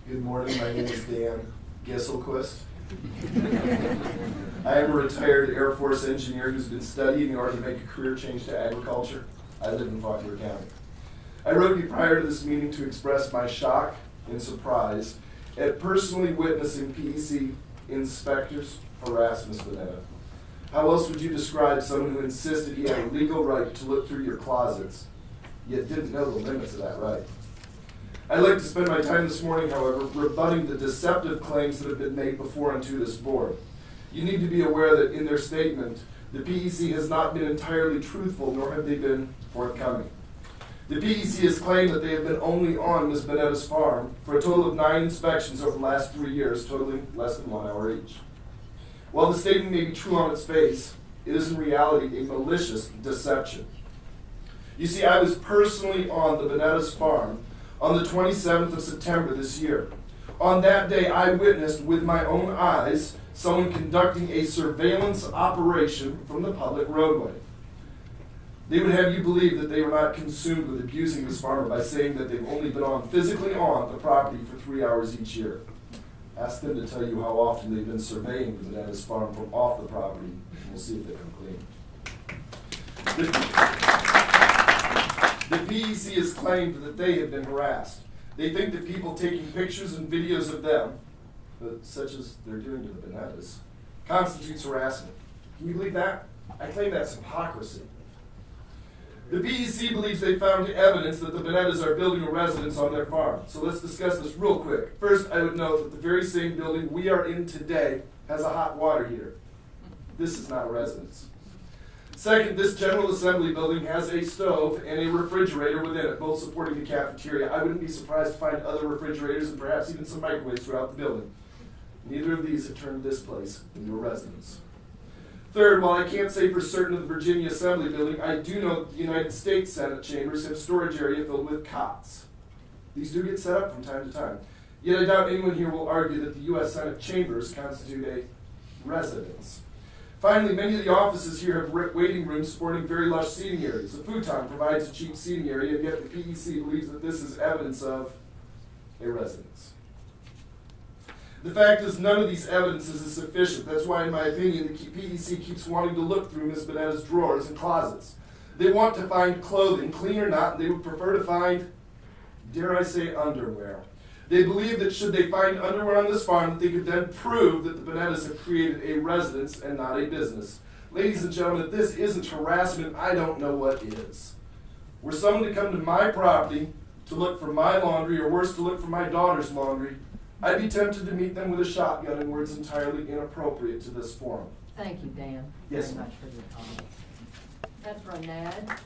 Good morning, my name is Dan Gisselquist. I am a retired Air Force engineer who's been studying in order to make a career change to agriculture. I live in Fauquier County. I wrote you prior to this meeting to express my shock and surprise at personally witnessing PEC inspectors harass Ms. Bonetta. How else would you describe someone who insisted he had a legal right to look through your closets, yet didn't know the limits of that right? I'd like to spend my time this morning, however, rebutting the deceptive claims that have been made before and to this board. You need to be aware that in their statement, the PEC has not been entirely truthful, nor have they been forthcoming. The PEC has claimed that they have been only on Ms. Bonetta's farm for a total of 9 inspections over the last 3 years, totaling less than 1 hour each. While the statement may be true on its face, it is in reality a malicious deception. You see, I was personally on the Bonetta's farm on the 27th of September this year. On that day, I witnessed with my own eyes someone conducting a surveillance operation from the public roadway. They would have you believe that they were not consumed with abusing this farmer by saying that they've only been physically on the property for 3 hours each year. Ask them to tell you how often they've been surveying the Bonetta's farm from off the property, and we'll see if they come clean. The PEC has claimed that they have been harassed. They think that people taking pictures and videos of them, such as they're doing to the Bonettas, constitutes harassment. Can you believe that? I claim that's hypocrisy. The PEC believes they found evidence that the Bonettas are building a residence on their farm. So let's discuss this real quick. First, I would note that the very same building we are in today has a hot water heater. This is not a residence. Second, this General Assembly building has a stove and a refrigerator within it, both supporting the cafeteria. I wouldn't be surprised to find other refrigerators and perhaps even some microwaves throughout the building. Neither of these have turned this place into a residence. Third, while I can't say for certain of the Virginia Assembly building, I do know that the United States Senate chambers have storage area filled with cots. These do get set up from time to time. Yet I doubt anyone here will argue that the U.S. Senate chambers constitute a residence. Finally, many of the offices here have waiting rooms sporting very lush seating areas. A futon provides a cheap seating area, and yet the PEC believes that this is evidence of a residence. The fact is, none of these evidences is sufficient. That's why, in my opinion, the PEC keeps wanting to look through Ms. Bonetta's drawers and closets. They want to find clothing, clean or not, and they would prefer to find, dare I say, underwear. They believe that should they find underwear on this farm, that they could then prove that the Bonettas have created a residence and not a business. Ladies and gentlemen, if this isn't harassment, I don't know what is. Were someone to come to my property to look for my laundry, or worse, to look for my daughter's laundry, I'd be tempted to meet them with a shotgun in words entirely inappropriate to this forum. Thank you, Dan, Yes, very ma'am. much for your comments. That's Ronad.